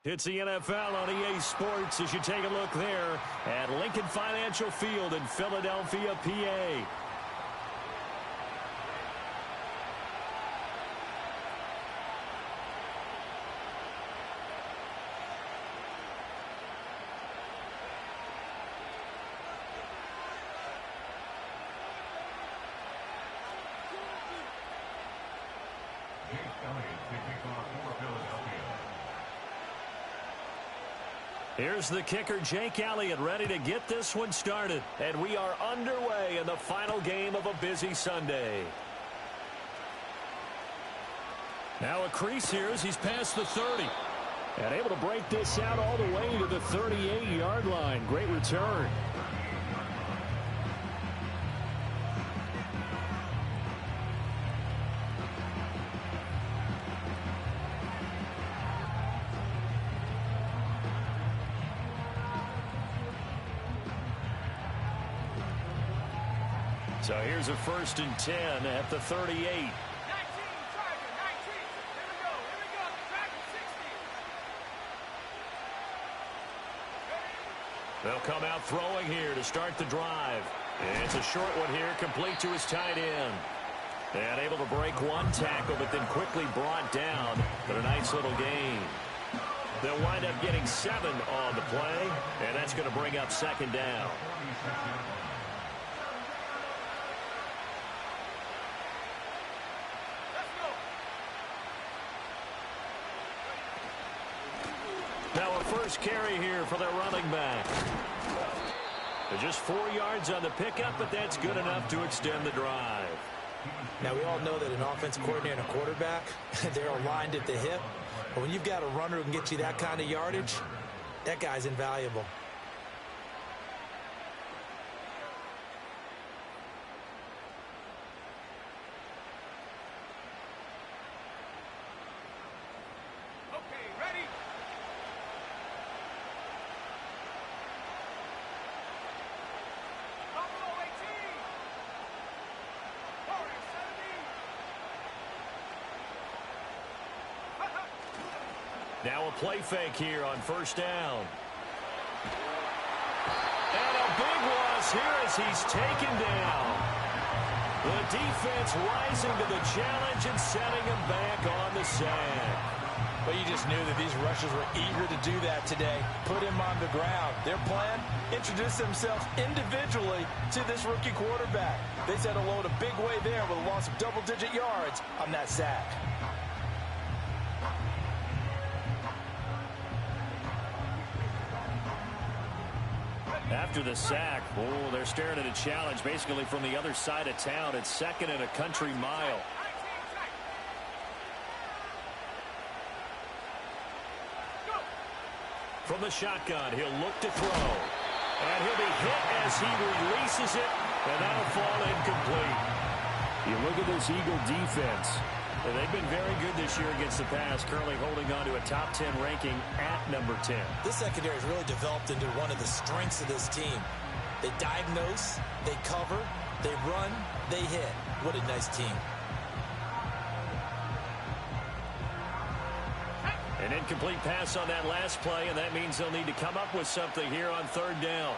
It's the NFL on EA Sports as you take a look there at Lincoln Financial Field in Philadelphia, PA. Here's the kicker, Jake Elliott, ready to get this one started. And we are underway in the final game of a busy Sunday. Now a crease here as he's past the 30. And able to break this out all the way to the 38-yard line. Great return. So here's a 1st and 10 at the 38. 19, Tiger, 19. Here we go. Dragon 60. They'll come out throwing here to start the drive. It's a short one here, complete to his tight end. And able to break one tackle, but then quickly brought down. But a nice little gain. They'll wind up getting 7 on the play, and that's going to bring up 2nd down. Now a first carry here for their running back. Just 4 yards on the pickup, but that's good enough to extend the drive. Now we all know that an offensive coordinator and a quarterback, they're aligned at the hip. But when you've got a runner who can get you that kind of yardage, that guy's invaluable. Now a play fake here on 1st down. And a big loss here as he's taken down. The defense rising to the challenge and setting him back on the sack. But you just knew that these rushers were eager to do that today. Put him on the ground. Their plan, introduce themselves individually to this rookie quarterback. They set a load a big way there with a loss of double-digit yards on that sack. After the sack, they're staring at a challenge basically from the other side of town. It's 2nd and a country mile. From the shotgun, he'll look to throw. And he'll be hit as he releases it, and that'll fall incomplete. You look at this Eagle defense. And they've been very good this year against the pass, currently holding on to a top 10 ranking at number 10. This secondary has really developed into one of the strengths of this team. They diagnose, they cover, they run, they hit. What a nice team. An incomplete pass on that last play, and that means they'll need to come up with something here on 3rd down.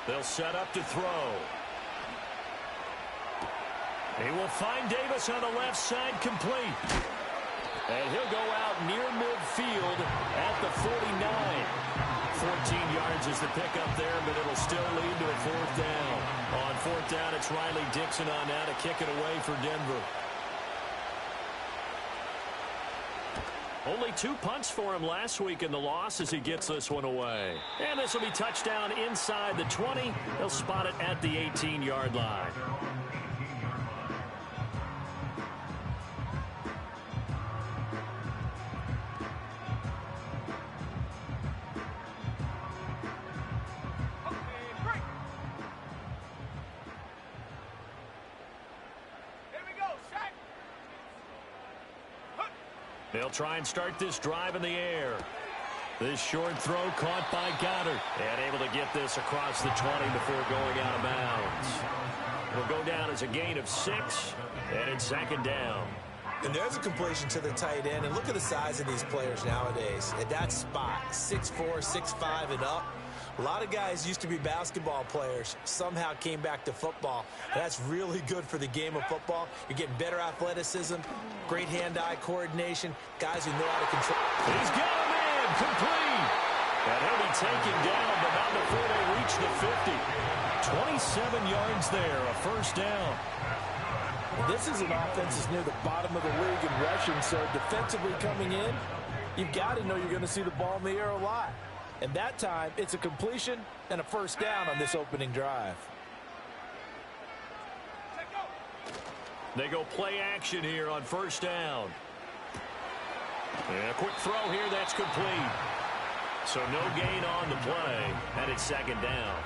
They'll set up to throw. He will find Davis on the left side, complete. And he'll go out near midfield at the 49. 14 yards is the pickup there, but it'll still lead to a 4th down. On 4th down, it's Riley Dixon on now to kick it away for Denver. Only 2 punts for him last week in the loss as he gets this one away. And this will be touchdown inside the 20. He'll spot it at the 18-yard line. They'll try and start this drive in the air. This short throw caught by Goddard. And able to get this across the 20 before going out of bounds. will go down as a gain of 6, and it's second down. And there's a completion to the tight end. And look at the size of these players nowadays. At that spot, 6'4", 6'5", and up. A lot of guys used to be basketball players, somehow came back to football. That's really good for the game of football. You're getting better athleticism, great hand-eye coordination, guys who know how to control. He's got him in, complete. And he'll be taken down, but not before they reach the 50. 27 yards there, a first down. This is an offense that's near the bottom of the league in rushing, so defensively coming in, you've got to know you're going to see the ball in the air a lot. And that time, it's a completion and a first down on this opening drive. They go play action here on first down. And a quick throw here, that's complete. So no gain on the play, and it's second down.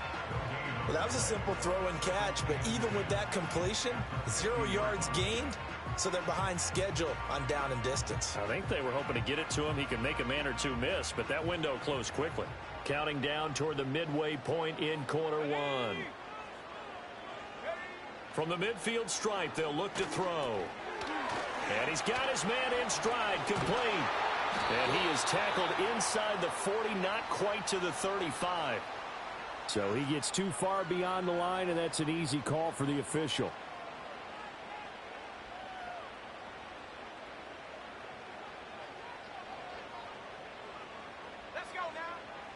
Well, that was a simple throw and catch, but even with that completion, 0 yards gained, so they're behind schedule on down and distance. I think they were hoping to get it to him. He could make a man or two miss, but that window closed quickly. Counting down toward the midway point in quarter one. From the midfield stripe, they'll look to throw. And he's got his man in stride, complete. And he is tackled inside the 40, not quite to the 35. So he gets too far beyond the line, and that's an easy call for the official.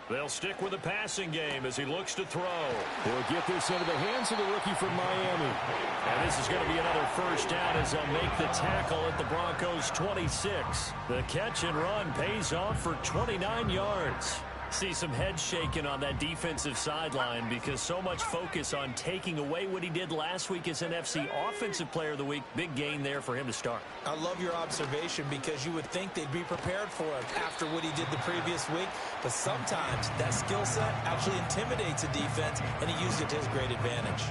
They'll stick with the passing game as he looks to throw. They'll get this into the hands of the rookie from Miami. And this is going to be another first down as they'll make the tackle at the Broncos' 26. The catch and run pays off for 29 yards. See some head shaking on that defensive sideline because so much focus on taking away what he did last week as NFC Offensive Player of the Week. Big gain there for him to start. I love your observation because you would think they'd be prepared for him after what he did the previous week. But sometimes that skill set actually intimidates a defense, and he used it to his great advantage.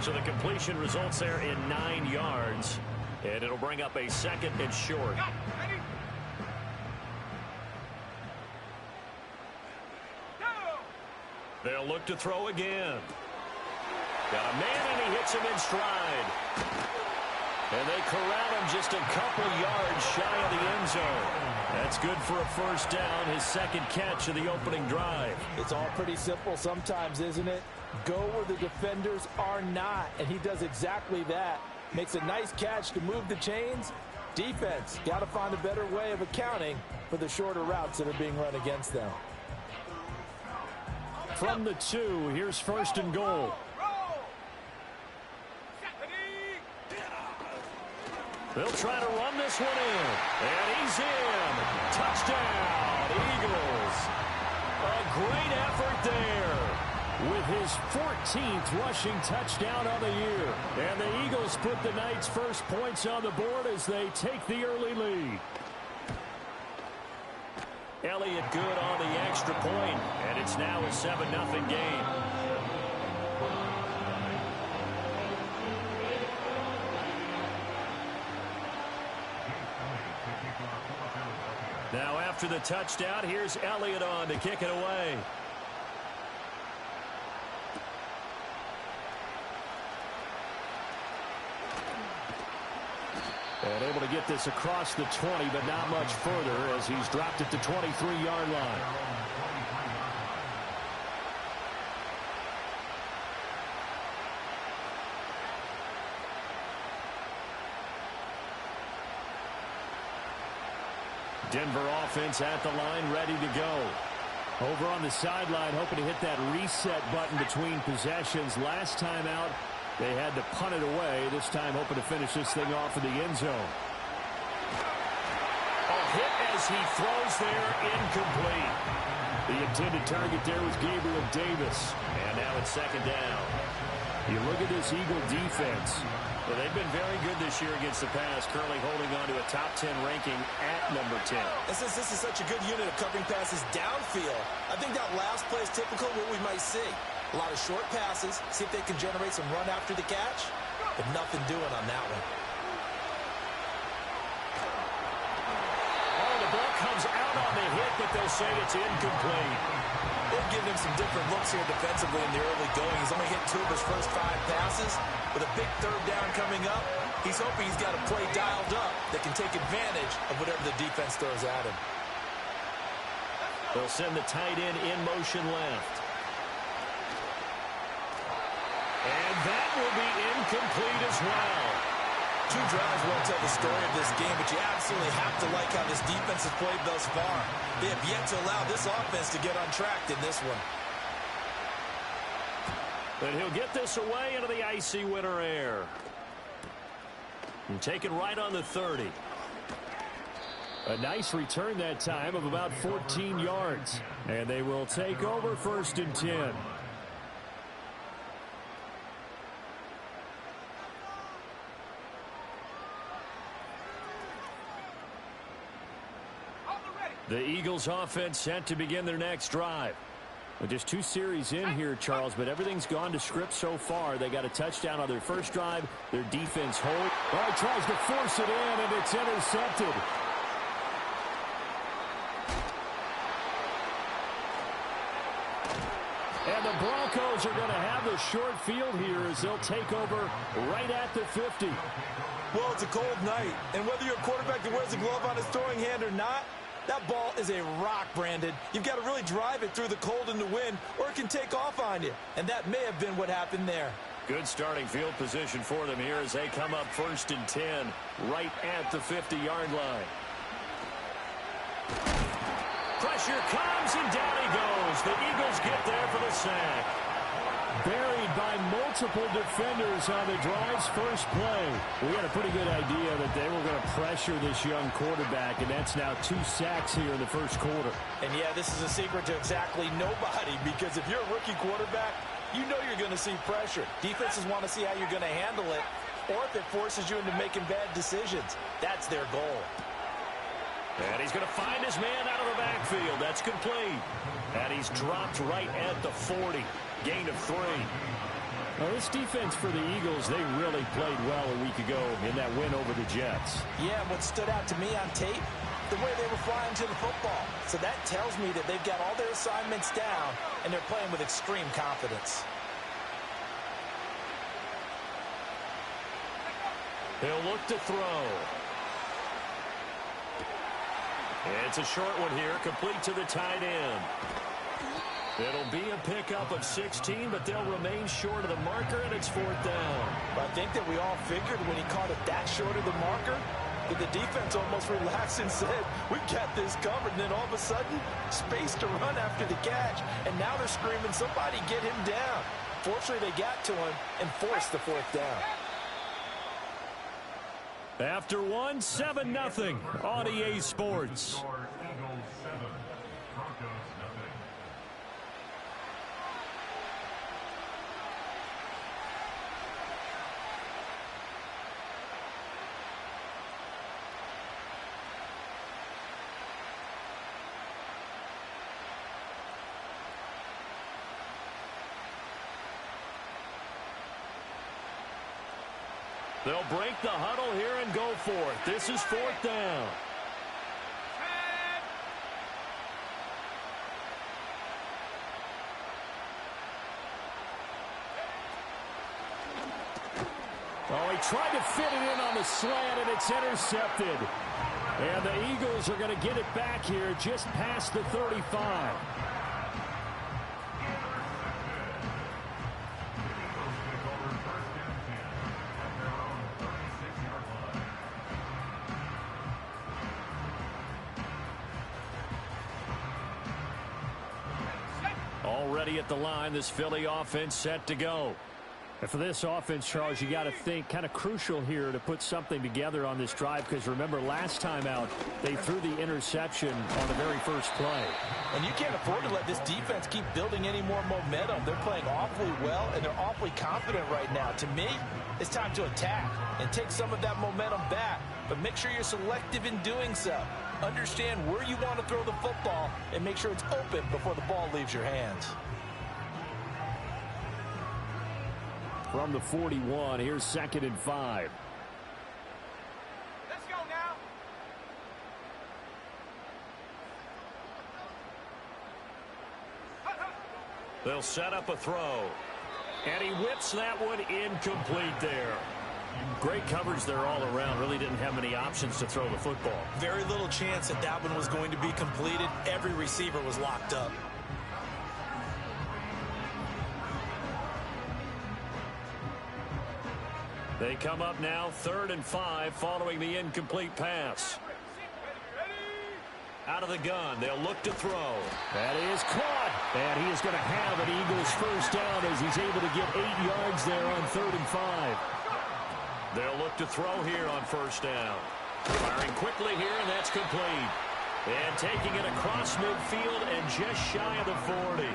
So the completion results there in 9 yards, and it'll bring up a second and short. They'll look to throw again. Got a man, and he hits him in stride. And they corral him just a couple yards shy of the end zone. That's good for a first down, his second catch of the opening drive. It's all pretty simple sometimes, isn't it? Go where the defenders are not, and he does exactly that. Makes a nice catch to move the chains. Defense, got to find a better way of accounting for the shorter routes that are being run against them. From the 2, here's first and goal. They'll try to run this one in. And he's in. Touchdown, Eagles. A great effort there with his 14th rushing touchdown on the year. And the Eagles put the Knights' first points on the board as they take the early lead. Elliott good on the extra point, and it's now a 7-0 game. Now after the touchdown, here's Elliott on to kick it away. And able to get this across the 20, but not much further as he's dropped at the 23-yard line. Denver offense at the line, ready to go. Over on the sideline, hoping to hit that reset button between possessions. Last time out, they had to punt it away. This time hoping to finish this thing off in the end zone. A hit as he throws there, incomplete. The intended target there was Gabriel Davis. And now it's second down. You look at this Eagle defense. Well, they've been very good this year against the pass, currently holding on to a top 10 ranking at number 10. And since this is such a good unit of covering passes downfield, I think that last play is typical of what we might see. A lot of short passes, see if they can generate some run after the catch, but nothing doing on that one. Oh, the ball comes out on the hit, but they'll say it's incomplete. They've given him some different looks here defensively in the early going. He's only hit 2 of his first 5 passes. With a big third down coming up, he's hoping he's got a play dialed up that can take advantage of whatever the defense throws at him. They'll send the tight end in motion left. And that will be incomplete as well. 2 drives won't tell the story of this game, but you absolutely have to like how this defense has played thus far. They have yet to allow this offense to get untracked in this one. But he'll get this away into the icy winter air. And taken right on the 30. A nice return that time of about 14 yards. And they will take over 1st and 10. The Eagles offense set to begin their next drive. Well, just 2 series in here, Charles, but everything's gone to script so far. They got a touchdown on their first drive. Their defense hold. Oh, tries to force it in, and it's intercepted. And the Broncos are going to have the short field here as they'll take over right at the 50. Well, it's a cold night, and whether you're a quarterback that wears a glove on his throwing hand or not, that ball is a rock, Brandon. You've got to really drive it through the cold and the wind, or it can take off on you. And that may have been what happened there. Good starting field position for them here as they come up 1st and 10, right at the 50-yard line. Pressure comes, and down he goes. The Eagles get there for the sack. Buried by multiple defenders on the drive's first play. We had a pretty good idea that they were going to pressure this young quarterback, and that's now 2 sacks here in the first quarter. And, yeah, this is a secret to exactly nobody, because if you're a rookie quarterback, you know you're going to see pressure. Defenses want to see how you're going to handle it, or if it forces you into making bad decisions. That's their goal. And he's going to find his man out of the backfield. That's complete. And he's dropped right at the 40. Gain of 3. Well, this defense for the Eagles, they really played well a week ago in that win over the Jets. Yeah, what stood out to me on tape, the way they were flying to the football. So that tells me that they've got all their assignments down, and they're playing with extreme confidence. He'll look to throw. It's a short one here, complete to the tight end. It'll be a pickup of 16, but they'll remain short of the marker, and it's 4th down. But I think that we all figured when he caught it that short of the marker, that the defense almost relaxed and said, we got this covered. And then all of a sudden, space to run after the catch. And now they're screaming, somebody get him down. Fortunately, they got to him and forced the 4th down. After 1, 7-0 on EA Sports. They'll break the huddle here and go for it. This is 4th down. Oh, he tried to fit it in on the slant, and it's intercepted. And the Eagles are going to get it back here just past the 35. Already at the line, this Philly offense set to go. And for this offense, Charles, you got to think kind of crucial here to put something together on this drive, because remember last time out they threw the interception on the very first play. And you can't afford to let this defense keep building any more momentum. They're playing awfully well, and they're awfully confident right now. To me, it's time to attack and take some of that momentum back, but make sure you're selective in doing so. Understand where you want to throw the football and make sure it's open before the ball leaves your hands. From the 41, here's 2nd and 5. Let's go now. They'll set up a throw. And he whips that one incomplete there. Great coverage there all around. Really didn't have many options to throw the football. Very little chance that that one was going to be completed. Every receiver was locked up. They come up now 3rd and 5 following the incomplete pass. Out of the gun, they'll look to throw. That is caught. And he is going to have an Eagles first down as he's able to get 8 yards there on 3rd and 5. They'll look to throw here on first down. Firing quickly here, and that's complete. And taking it across midfield and just shy of the 40.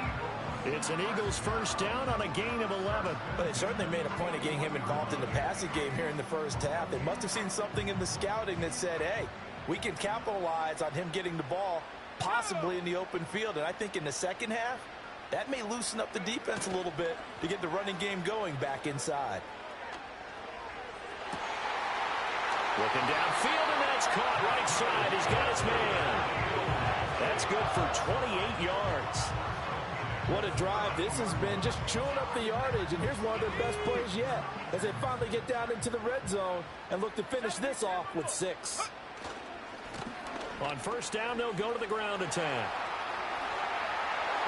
It's an Eagles first down on a gain of 11. But they certainly made a point of getting him involved in the passing game here in the first half. They must have seen something in the scouting that said, hey, we can capitalize on him getting the ball possibly in the open field. And I think in the second half, that may loosen up the defense a little bit to get the running game going back inside. Looking downfield, and that's caught right side. He's got his man. That's good for 28 yards. What a drive this has been, just chewing up the yardage. And here's one of their best plays yet as they finally get down into the red zone and look to finish this off with 6. On first down, they'll go to the ground attack.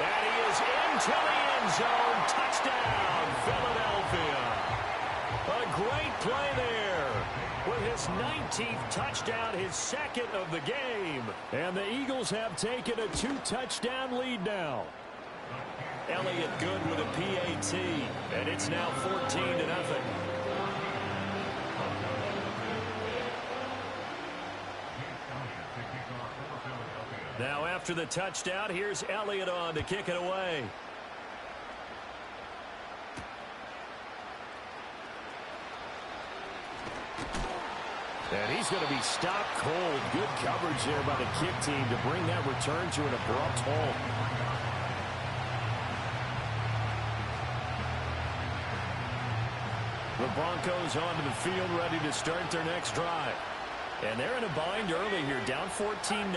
And he is into the end zone. Touchdown, Philadelphia. A great play there. With his 19th touchdown, his second of the game. And the Eagles have taken a 2-touchdown lead now. Elliott good with a PAT. And it's now 14-0. Now after the touchdown, here's Elliott on to kick it away. And he's going to be stopped cold. Good coverage there by the kick team to bring that return to an abrupt halt. The Broncos onto the field ready to start their next drive. And they're in a bind early here, down 14-0.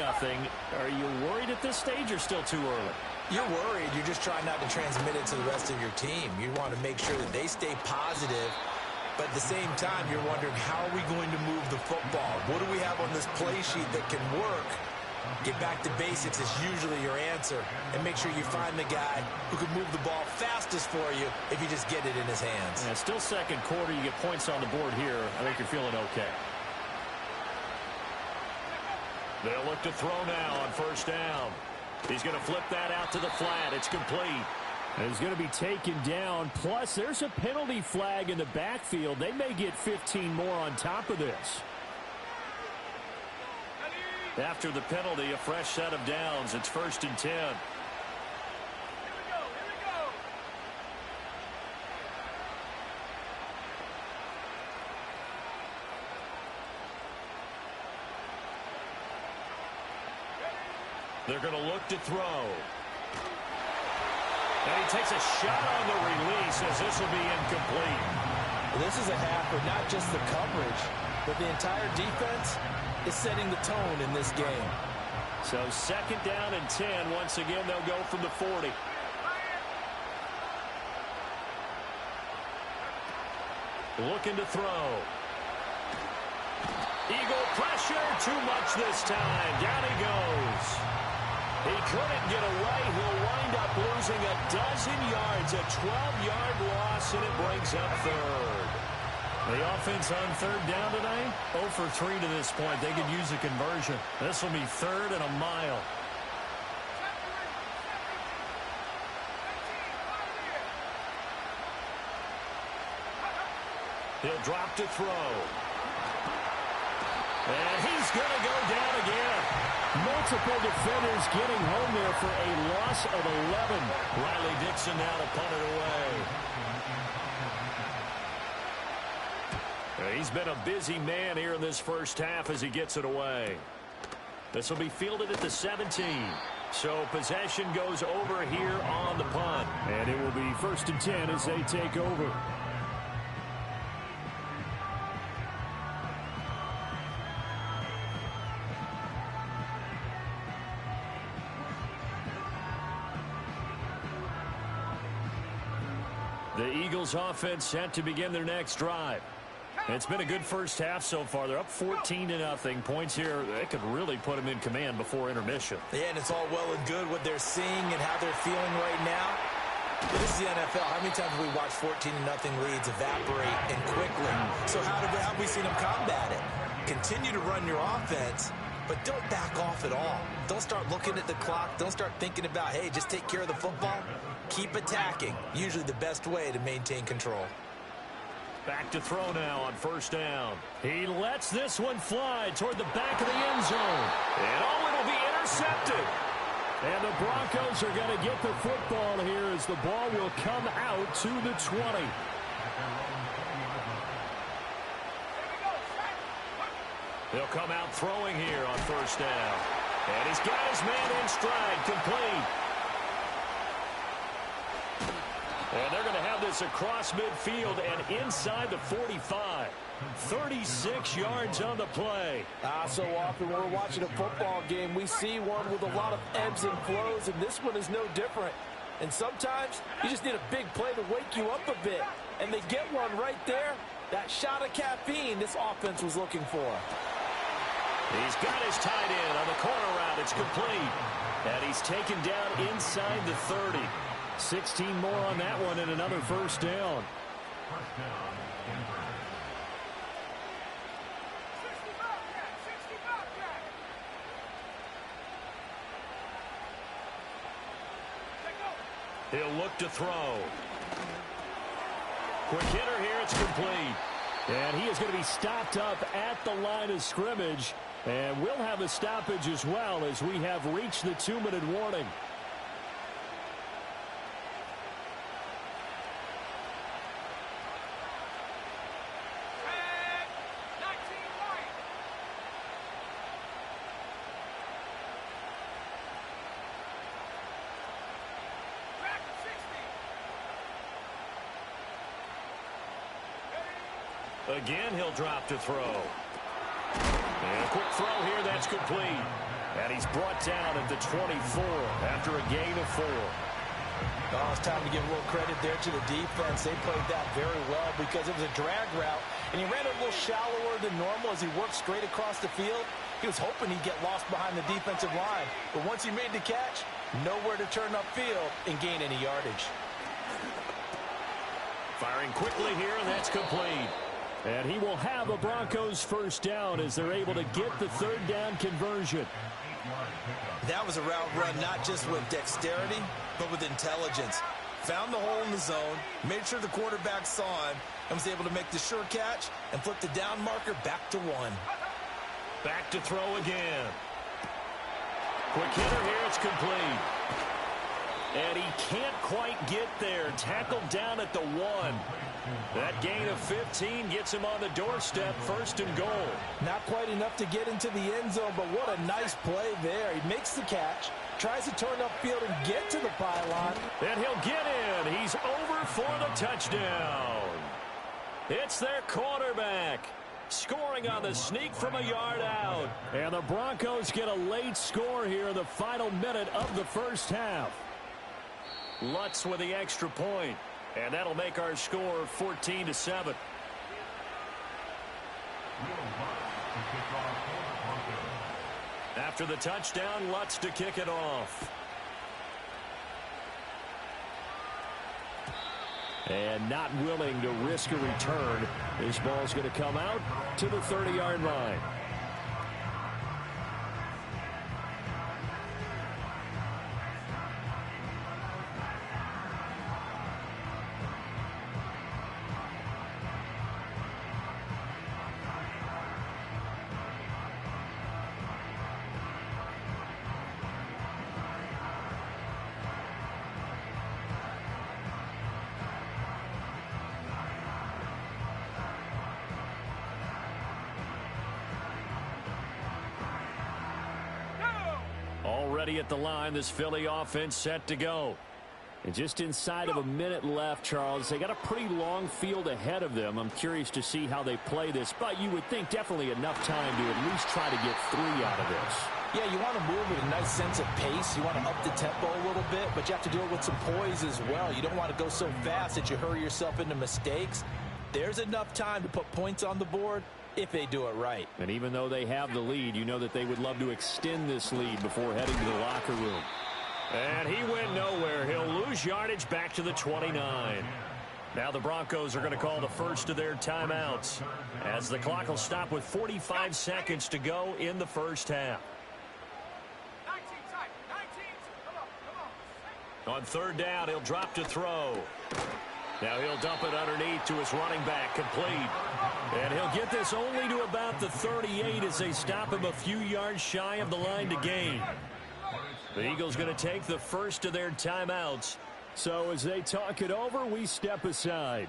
Are you worried at this stage or still too early? You're worried. You're just trying not to transmit it to the rest of your team. You want to make sure that they stay positive. But at the same time, you're wondering, how are we going to move the football? What do we have on this play sheet that can work? Get back to basics is usually your answer. And make sure you find the guy who can move the ball fastest for you if you just get it in his hands. Yeah, still second quarter. You get points on the board here. I think you're feeling okay. They'll look to throw now on first down. He's going to flip that out to the flat. It's complete. And he's going to be taken down. Plus, there's a penalty flag in the backfield. They may get 15 more on top of this. After the penalty, a fresh set of downs. It's 1st and 10. They're going to look to throw. And he takes a shot on the release as this will be incomplete. This is a half where not just the coverage, but the entire defense is setting the tone in this game. So 2nd down and 10. Once again, they'll go from the 40. Looking to throw. Eagle pressure, too much this time. Down he goes. He couldn't get away. He'll wind up losing a dozen yards, a 12-yard loss, and it brings up 3rd. The offense on 3rd down today, 0 for 3 to this point. They could use a conversion. This will be 3rd and a mile. He'll drop to throw. And he's going to go down again. Multiple defenders getting home there for a loss of 11. Riley Dixon now to punt it away. He's been a busy man here in this first half as he gets it away. This will be fielded at the 17. So possession goes over here on the punt. And it will be 1st and 10 as they take over. Eagles offense set to begin their next drive. It's been a good first half so far. They're up 14-0. Points here, they could really put them in command before intermission. Yeah, and it's all well and good what they're seeing and how they're feeling right now. But this is the NFL. How many times have we watched 14-0 leads evaporate and quickly? So how have we seen them combat it? Continue to run your offense, but don't back off at all. Don't start looking at the clock. Don't start thinking about, hey, just take care of the football. Keep attacking. Usually the best way to maintain control. Back to throw now on first down. He lets this one fly toward the back of the end zone. And it'll be intercepted. And the Broncos are going to get the football here as the ball will come out to the 20. He'll come out throwing here on first down. And he's got his man in stride, complete. And they're going to have this across midfield and inside the 45. 36 yards on the play. So often when we're watching a football game, we see one with a lot of ebbs and flows, and this one is no different. And sometimes you just need a big play to wake you up a bit. And they get one right there. That shot of caffeine this offense was looking for. He's got his tight end on the corner route. It's complete. And he's taken down inside the 30. 16 more on that one and another first down. He'll look to throw. Quick hitter here. It's complete. And he is going to be stopped up at the line of scrimmage. And we'll have a stoppage as well as we have reached the 2-minute warning. Again, he'll drop to throw. And a quick throw here, that's complete. And he's brought down at the 24 after a gain of 4. Oh, it's time to give a little credit there to the defense. They played that very well because it was a drag route, and he ran it a little shallower than normal as he worked straight across the field. He was hoping he'd get lost behind the defensive line, but once he made the catch, nowhere to turn upfield and gain any yardage. Firing quickly here, and that's complete. And he will have a Broncos first down as they're able to get the third down conversion. That was a route run not just with dexterity, but with intelligence. Found the hole in the zone, made sure the quarterback saw him, and was able to make the sure catch and flip the down marker back to 1. Back to throw again. Quick hitter here, it's complete. And he can't quite get there. Tackled down at the 1. That gain of 15 gets him on the doorstep, first and goal. Not quite enough to get into the end zone, but what a nice play there. He makes the catch, tries to turn upfield and get to the pylon. And he'll get in. He's over for the touchdown. It's their quarterback, scoring on the sneak from a yard out. And the Broncos get a late score here in the final minute of the first half. Lutz with the extra point. And that'll make our score 14-7. After the touchdown, Lutz to kick it off. And not willing to risk a return. This ball's going to come out to the 30-yard line. Already at the line, this Philly offense set to go. And just inside of a minute left, Charles, they got a pretty long field ahead of them. I'm curious to see how they play this, but you would think definitely enough time to at least try to get 3 out of this. Yeah, you want to move with a nice sense of pace. You want to up the tempo a little bit, but you have to do it with some poise as well. You don't want to go so fast that you hurry yourself into mistakes. There's enough time to put points on the board if they do it right. And even though they have the lead, you know that they would love to extend this lead before heading to the locker room. And he went nowhere. He'll lose yardage back to the 29. Now the Broncos are going to call the first of their timeouts as the clock will stop with 45 seconds to go in the first half. On third down, he'll drop to throw. Now he'll dump it underneath to his running back, complete. And he'll get this only to about the 38 as they stop him a few yards shy of the line to gain. The Eagles going to take the first of their timeouts. So as they talk it over, we step aside.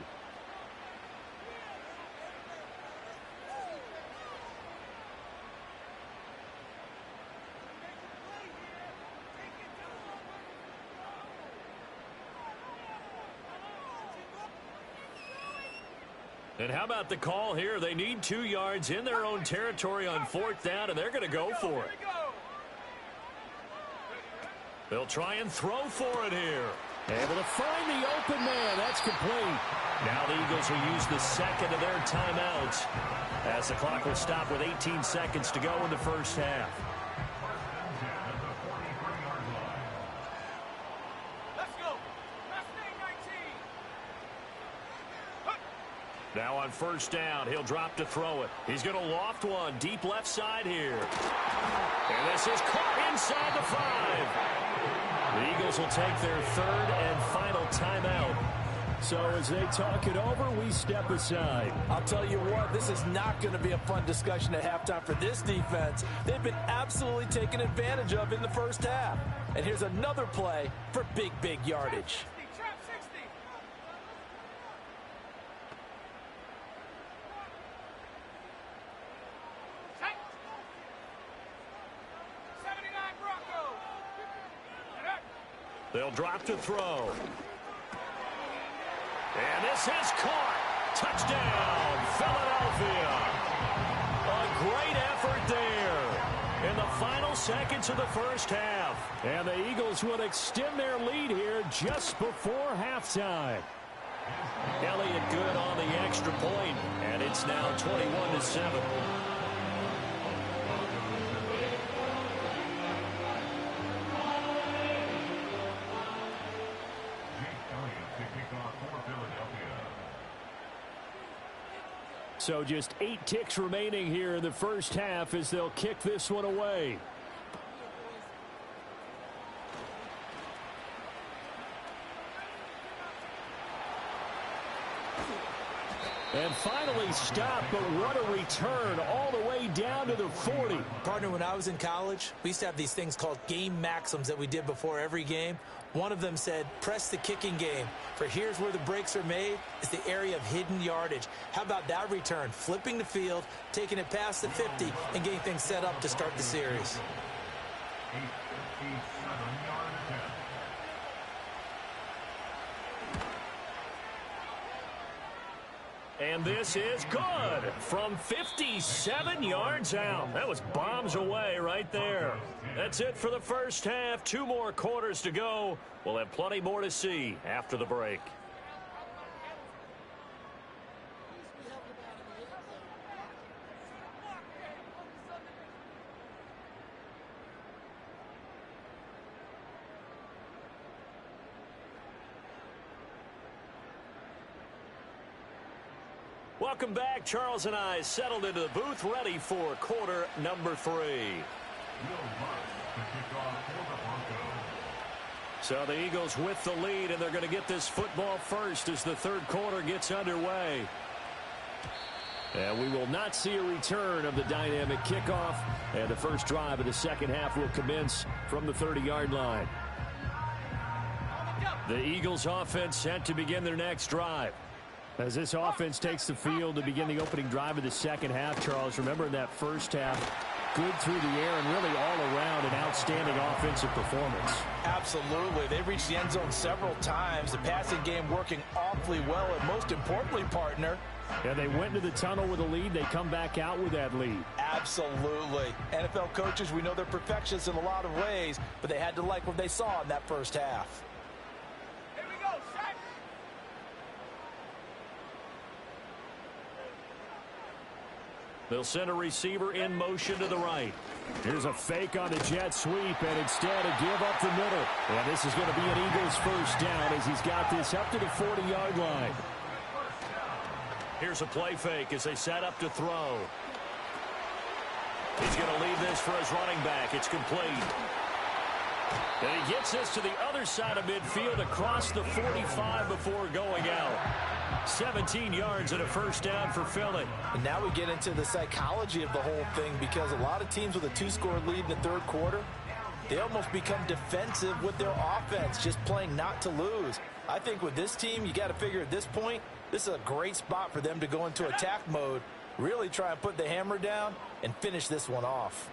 And how about the call here? They need 2 yards in their own territory on fourth down, and they're going to go for it. They'll try and throw for it here. Able to find the open man. That's complete. Now the Eagles will use the second of their timeouts as the clock will stop with 18 seconds to go in the first half. Now on first down, he'll drop to throw it. He's going to loft one deep left side here. And this is caught inside the 5. The Eagles will take their third and final timeout. So as they talk it over, we step aside. I'll tell you what, this is not going to be a fun discussion at halftime for this defense. They've been absolutely taken advantage of in the first half. And here's another play for big yardage. They'll drop to throw. And this is caught. Touchdown, Philadelphia. A great effort there in the final seconds of the first half. And the Eagles will extend their lead here just before halftime. Elliott good on the extra point, and it's now 21-7. So just 8 ticks remaining here in the first half as they'll kick this one away. And finally stopped, but what a return all the way down to the 40. Partner, when I was in college, we used to have these things called game maxims that we did before every game. One of them said, press the kicking game. For here's where the breaks are made. It's the area of hidden yardage. How about that return? Flipping the field, taking it past the 50, and getting things set up to start the series. And this is good from 57 yards out. That was bombs away right there. That's it for the first half. 2 more quarters to go. We'll have plenty more to see after the break. Welcome back. Charles and I settled into the booth, ready for quarter number 3. So the Eagles with the lead, and they're going to get this football first as the third quarter gets underway. And we will not see a return of the dynamic kickoff, and the first drive of the second half will commence from the 30-yard line. The Eagles offense set to begin their next drive. As this offense takes the field to begin the opening drive of the second half, Charles, remember in that first half, good through the air and really all around an outstanding offensive performance. Absolutely. They reached the end zone several times. The passing game working awfully well, and most importantly, partner, yeah, they went into the tunnel with a lead. They come back out with that lead. Absolutely. NFL coaches, we know they're perfectionists in a lot of ways, but they had to like what they saw in that first half. Here we go, set. They'll send a receiver in motion to the right. Here's a fake on the jet sweep, and instead a give up the middle. And this is going to be an Eagles first down as he's got this up to the 40-yard line. Here's a play fake as they set up to throw. He's going to leave this for his running back. It's complete. And he gets this to the other side of midfield across the 45 before going out. 17 yards and a first down for Philly. And now we get into the psychology of the whole thing, because a lot of teams with a two-score lead in the third quarter, they almost become defensive with their offense, just playing not to lose. I think with this team, you got to figure at this point, this is a great spot for them to go into attack mode, really try and put the hammer down and finish this one off.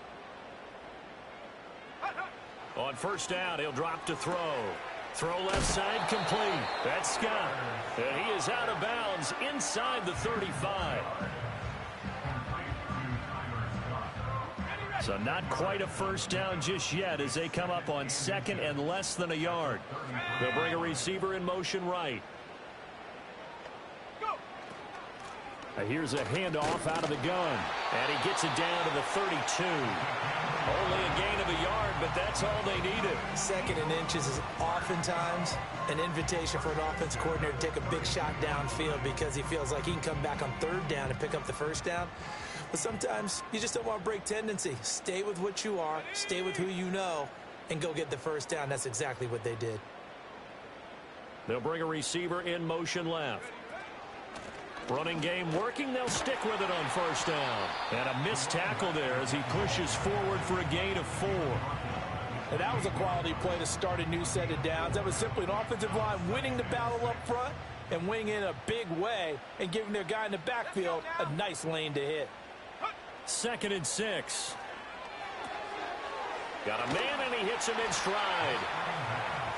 On first down, he'll drop to throw. Throw left side complete. That's Scott. And he is out of bounds inside the 35. So not quite a first down just yet as they come up on second and less than a yard. They'll bring a receiver in motion right. Here's a handoff out of the gun. And he gets it down to the 32. Only a gain of a yard, but that's all they needed. Second and inches is oftentimes an invitation for an offense coordinator to take a big shot downfield because he feels like he can come back on third down and pick up the first down. But sometimes you just don't want to break tendency. Stay with what you are, stay with who you know, and go get the first down. That's exactly what they did. They'll bring a receiver in motion left. Running game working. They'll stick with it on first down. And a missed tackle there as he pushes forward for a gain of 4. And that was a quality play to start a new set of downs. That was simply an offensive line winning the battle up front and winning in a big way and giving their guy in the backfield a nice lane to hit. 2nd and 6. Got a man, and he hits him in stride.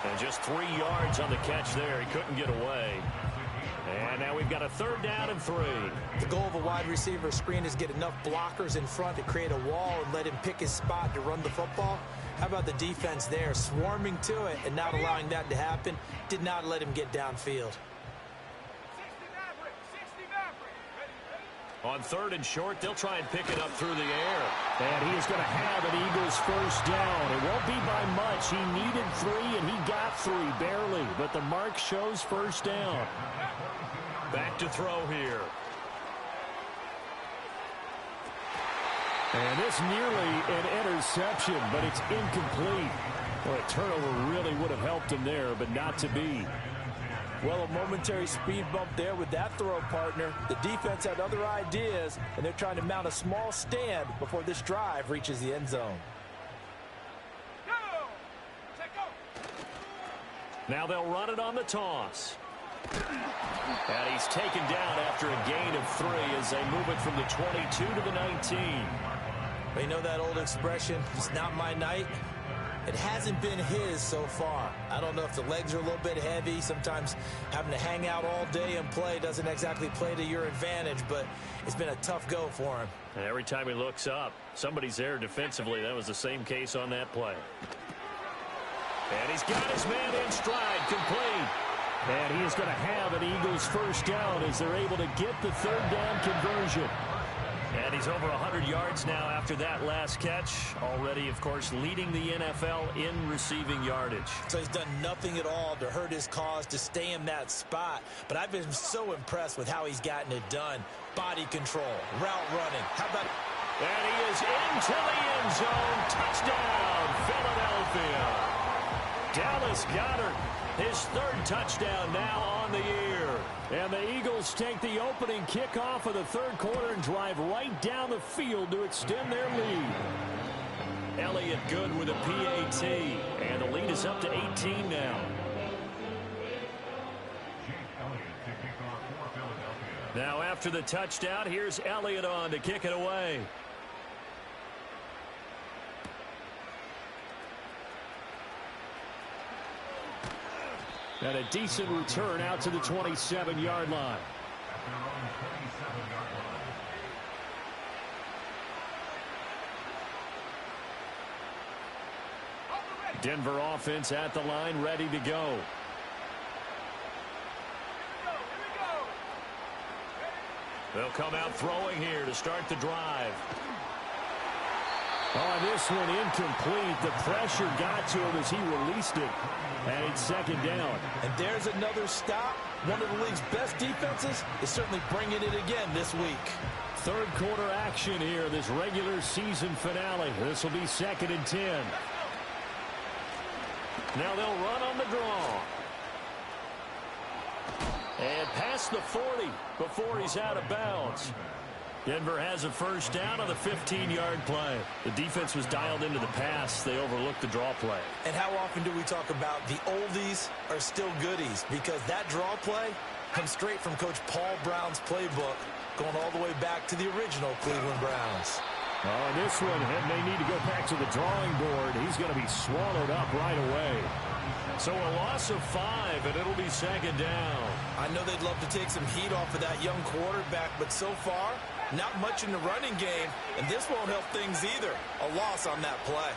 And just 3 yards on the catch there. He couldn't get away. And now we've got a 3rd down and 3. The goal of a wide receiver screen is get enough blockers in front to create a wall and let him pick his spot to run the football. How about the defense there, swarming to it and not allowing that to happen? Did not let him get downfield. On 3rd and short, they'll try and pick it up through the air. And he is going to have an Eagles first down. It won't be by much. He needed 3, and he got 3, barely. But the mark shows first down. Back to throw here. And this nearly an interception, but it's incomplete. Well, a turnover really would have helped him there, but not to be. Well, a momentary speed bump there with that throw, partner. The defense had other ideas, and they're trying to mount a small stand before this drive reaches the end zone. Now they'll run it on the toss. And he's taken down after a gain of 3 as they move it from the 22 to the 19. But you know that old expression, it's not my night? It hasn't been his so far. I don't know if the legs are a little bit heavy. Sometimes having to hang out all day and play doesn't exactly play to your advantage, but it's been a tough go for him. And every time he looks up, somebody's there defensively. That was the same case on that play. And he's got his man in stride, complete. And he is going to have an Eagles first down as they're able to get the 3rd down conversion. And he's over 100 yards now after that last catch. Already, of course, leading the NFL in receiving yardage. So he's done nothing at all to hurt his cause, to stay in that spot. But I've been so impressed with how he's gotten it done. Body control, route running. How about... And he is into the end zone. Touchdown, Philadelphia. Dallas Goedert, his 3rd touchdown now on the year. And the Eagles take the opening kickoff of the 3rd quarter and drive right down the field to extend their lead. Elliott good with a PAT. And the lead is up to 18 now. Now after the touchdown, here's Elliott on to kick it away. And a decent return out to the 27-yard line. Denver offense at the line, ready to go. They'll come out throwing here to start the drive. Oh, this one incomplete. The pressure got to him as he released it. And it's second down. And there's another stop. One of the league's best defenses is certainly bringing it again this week. Third quarter action here, this regular season finale. This will be 2nd and 10. Now they'll run on the draw. And past the 40 before he's out of bounds. Denver has a first down on the 15-yard play. The defense was dialed into the pass. They overlooked the draw play. And how often do we talk about the oldies are still goodies? Because that draw play comes straight from Coach Paul Brown's playbook, going all the way back to the original Cleveland Browns. Oh, this one, and they need to go back to the drawing board. He's going to be swallowed up right away. So a loss of 5, and it'll be second down. I know they'd love to take some heat off of that young quarterback, but so far, not much in the running game, and this won't help things either. A loss on that play.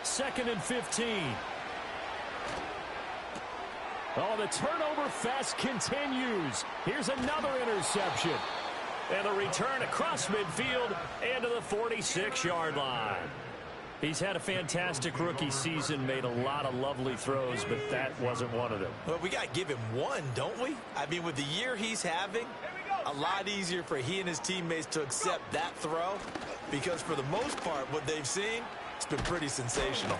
Second and 15. Oh, the turnover fest continues. Here's another interception. And the return across midfield and to the 46-yard line. He's had a fantastic rookie season, made a lot of lovely throws, but that wasn't one of them. Well, we got to give him one, don't we? I mean, with the year he's having, a lot easier for he and his teammates to accept that throw, because for the most part, what they've seen, it's been pretty sensational.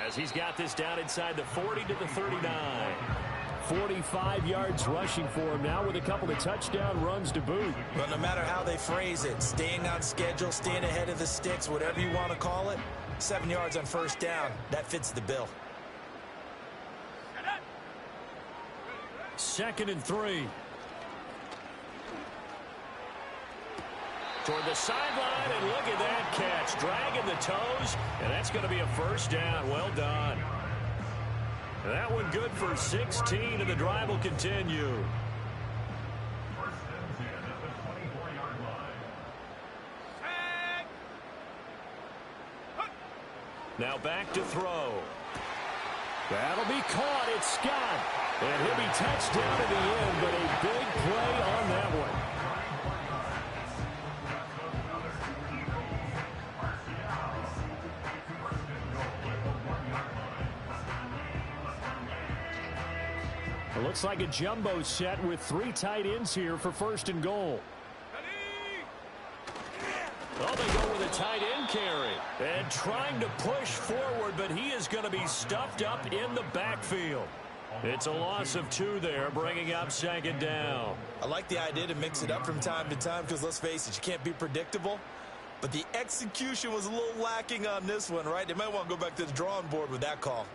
As he's got this down inside the 40 to the 39. 45 yards rushing for him now with a couple of touchdown runs to boot. But no matter how they phrase it, staying on schedule, staying ahead of the sticks, whatever you want to call it, 7 yards on first down, that fits the bill. 2nd and 3. Toward the sideline, and look at that catch. Dragging the toes, and that's going to be a first down. Well done. That one good for 16, and the drive will continue. Now back to throw. That'll be caught. It's Scott. And he'll be touchdown in the end, but a big play on that one. It looks like a jumbo set with 3 tight ends here for 1st and goal. Oh, they go with a tight end carry. And trying to push forward, but he is going to be stuffed up in the backfield. It's a loss of 2 there, bringing up 2nd down. I like the idea to mix it up from time to time because, let's face it, you can't be predictable. But the execution was a little lacking on this one, right? They might want to go back to the drawing board with that call.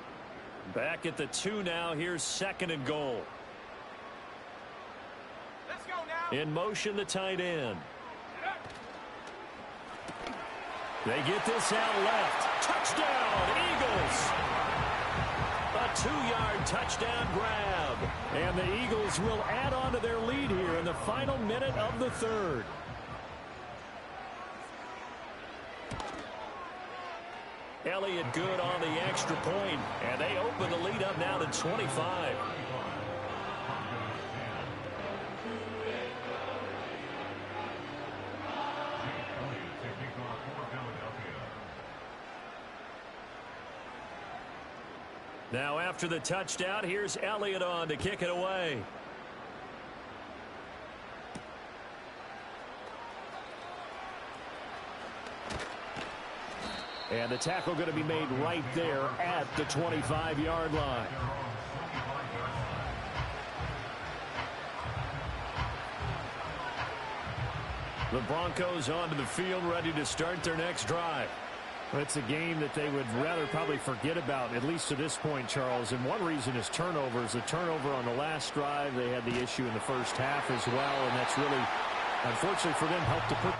Back at the 2 now. Here's 2nd and goal. Let's go now. In motion, the tight end. They get this out left. Touchdown, Eagles. A 2-yard touchdown grab. And the Eagles will add on to their lead here in the final minute of the 3rd. Elliott good on the extra point, and they open the lead up now to 25. Now after the touchdown, here's Elliott on to kick it away. And the tackle going to be made right there at the 25-yard line. The Broncos onto the field, ready to start their next drive. It's a game that they would rather probably forget about, at least to this point, Charles. And one reason is turnovers. The turnover on the last drive, they had the issue in the first half as well. And that's really, unfortunately for them, helped to put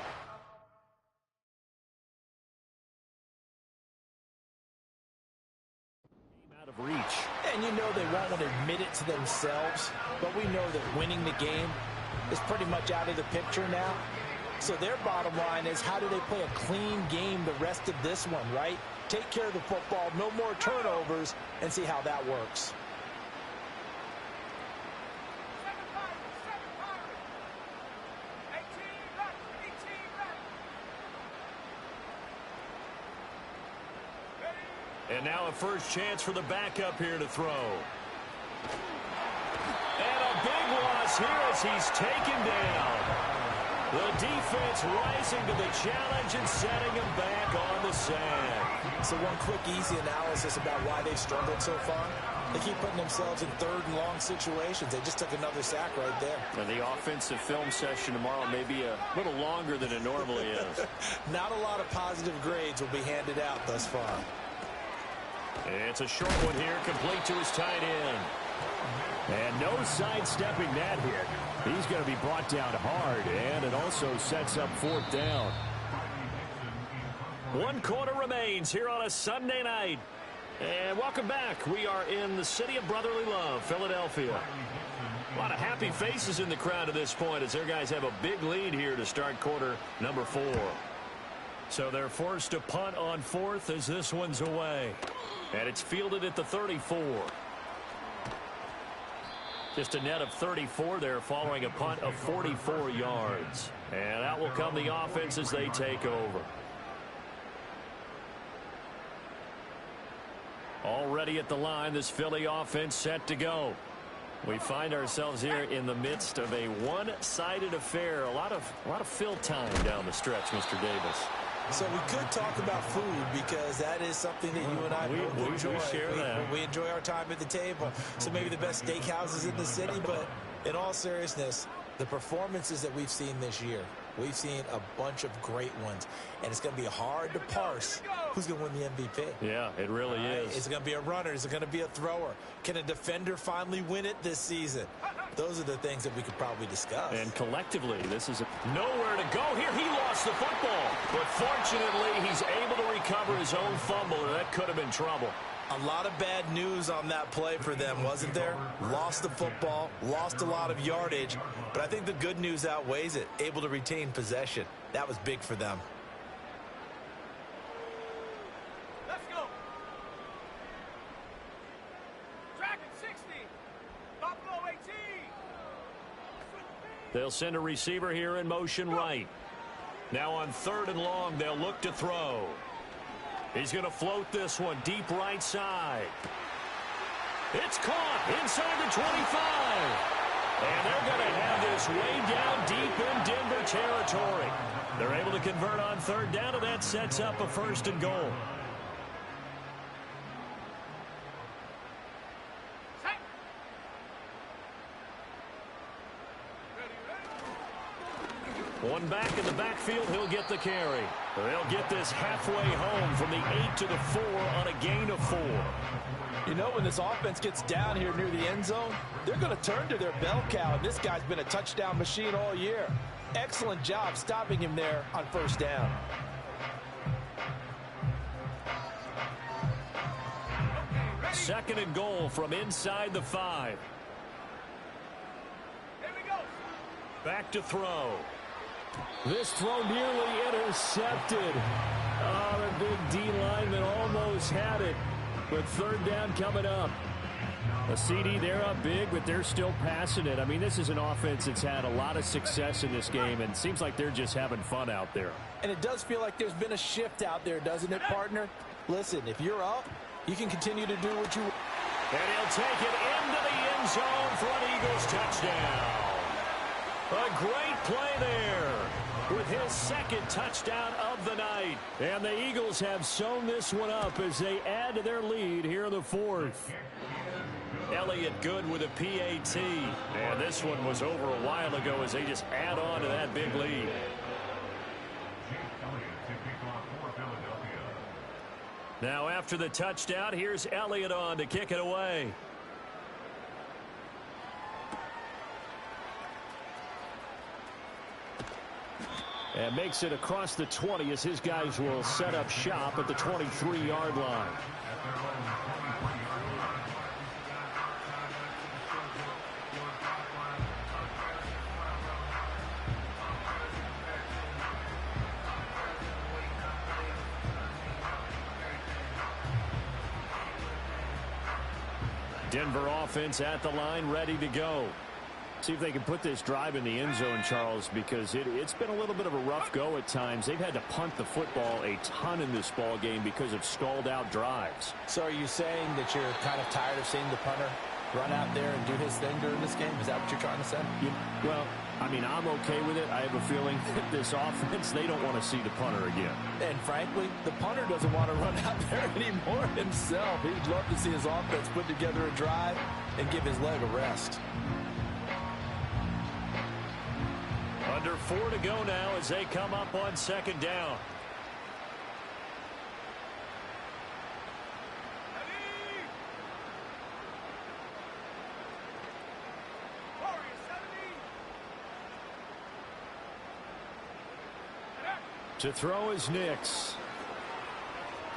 of reach. And you know they won't want to admit it to themselves, but we know that winning the game is pretty much out of the picture now. So their bottom line is, how do they play a clean game the rest of this one, right? Take care of the football, no more turnovers, and see how that works. And now a first chance for the backup here to throw. And a big loss here as he's taken down. The defense rising to the challenge and setting him back on the sack. So one quick, easy analysis about why they've struggled so far. They keep putting themselves in third and long situations. They just took another sack right there. And the offensive film session tomorrow may be a little longer than it normally is. Not a lot of positive grades will be handed out thus far. It's a short one here, complete to his tight end. And no sidestepping that hit. He's going to be brought down hard, and it also sets up fourth down. 1 quarter remains here on a Sunday night. And welcome back. We are in the city of brotherly love, Philadelphia. A lot of happy faces in the crowd at this point as their guys have a big lead here to start quarter number 4. So they're forced to punt on fourth as this one's away. And it's fielded at the 34. Just a net of 34 there following a punt of 44 yards. And out will come the offense as they take over. Already at the line, this Philly offense set to go. We find ourselves here in the midst of a one-sided affair. A lot of fill time down the stretch, Mr. Davis. So we could talk about food because that is something that you and I both enjoy. We share that. We enjoy our time at the table. So maybe the best steakhouses in the city, but in all seriousness, the performances that we've seen this year, we've seen a bunch of great ones, and it's going to be hard to parse who's going to win the MVP. Yeah, it really is. Is it going to be a runner? Is it going to be a thrower? Can a defender finally win it this season? Those are the things that we could probably discuss. And collectively, this is nowhere to go here. He lost the football, but fortunately, he's able to recover his own fumble, or that could have been trouble. A lot of bad news on that play for them, wasn't there? Lost the football, lost a lot of yardage, but I think the good news outweighs it. Able to retain possession. That was big for them. Let's go. Dragon 60. Buffalo 18. They'll send a receiver here in motion right. Now on 3rd and long, they'll look to throw. He's going to float this one deep right side. It's caught inside the 25. And they're going to have this way down deep in Denver territory. They're able to convert on 3rd down, and that sets up a 1st and goal. One back in the backfield, he'll get the carry. They'll get this halfway home from the 8 to the 4 on a gain of 4. You know, when this offense gets down here near the end zone, they're going to turn to their bell cow, and this guy's been a touchdown machine all year. Excellent job stopping him there on 1st down. Second and goal from inside the 5. Here we go. Back to throw. This throw nearly intercepted. Oh, the big D lineman almost had it. But 3rd down coming up. A CD, they're up big, but they're still passing it. I mean, this is an offense that's had a lot of success in this game, and it seems like they're just having fun out there. And it does feel like there's been a shift out there, doesn't it, partner? Listen, if you're up, you can continue to do what you... And he'll take it into the end zone for an Eagles touchdown. A great play there with his 2nd touchdown of the night. And the Eagles have sewn this one up as they add to their lead here in the 4th. Elliott good with a PAT. And this one was over a while ago as they just add on to that big lead. Now after the touchdown, here's Elliott on to kick it away. And makes it across the 20 as his guys will set up shop at the 23-yard line. Denver offense at the line, ready to go. See if they can put this drive in the end zone, Charles, because it's been a little bit of a rough go at times. They've had to punt the football a ton in this ball game because of stalled-out drives. So are you saying that you're kind of tired of seeing the punter run out there and do his thing during this game? Is that what you're trying to say? Well, I mean, I'm okay with it. I have a feeling that this offense, they don't want to see the punter again. And frankly, the punter doesn't want to run out there anymore himself. He'd love to see his offense put together a drive and give his leg a rest. Under 4 to go now as they come up on second down. To throw is Nix.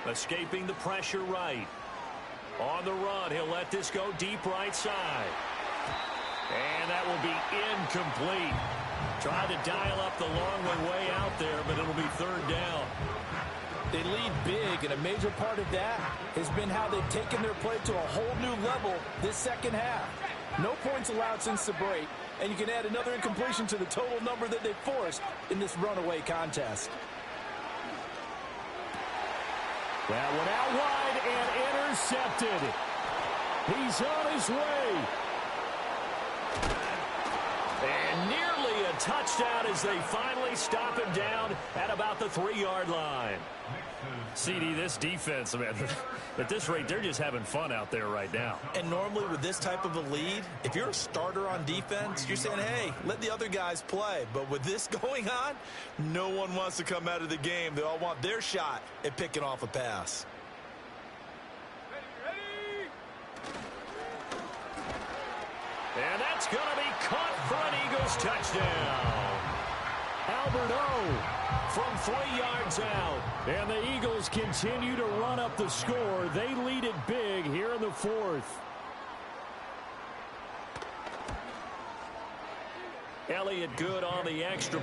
Escaping the pressure right. On the run, he'll let this go deep right side. And that will be incomplete. Tried to dial up the long way out there, but it'll be third down. They lead big, and a major part of that has been how they've taken their play to a whole new level this second half. No points allowed since the break, and you can add another incompletion to the total number that they forced in this runaway contest. That one out wide and intercepted. He's on his way. And nearly a touchdown as they finally stop him down at about the 3-yard line. CD, this defense, man, at this rate, they're just having fun out there right now. And normally with this type of a lead, if you're a starter on defense, you're saying, hey, let the other guys play. But with this going on, no one wants to come out of the game. They all want their shot at picking off a pass. And that's going to be caught for an Eagles touchdown. Albert O from 3 yards out. And the Eagles continue to run up the score. They lead it big here in the 4th. Elliott good on the extra